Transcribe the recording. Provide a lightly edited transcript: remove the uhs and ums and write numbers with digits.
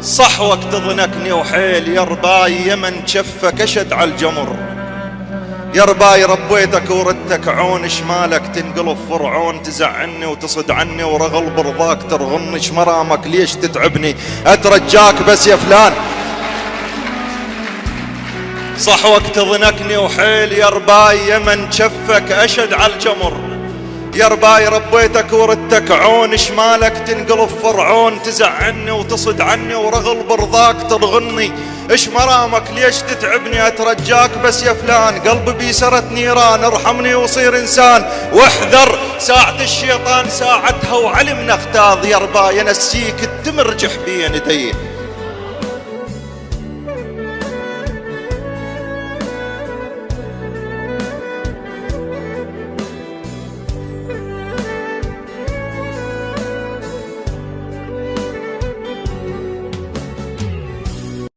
صحوك تضنكني وحيل يا رباي يمن شفك اشد على الجمر. يا رباي ربيتك وردتك عون شمالك تنقلب فرعون، تزعني وتصد عني ورغل برضاك ترغني، شمرامك ليش تتعبني اترجاك بس يا فلان. صحوك تضنكني وحيل يا رباي يمن شفك اشد على الجمر. يا رباي ربيتك وردتك عون شمالك تنقلب فرعون، تزعني وتصد عني ورغل برضاك ترغني، ايش مرامك ليش تتعبني اترجاك بس يا فلان. قلبي بيسرت نيران ارحمني وصير انسان، واحذر ساعة الشيطان ساعتها وعلمنا اغتاظ. يا رباي انسيك الدم رجح بين يديه.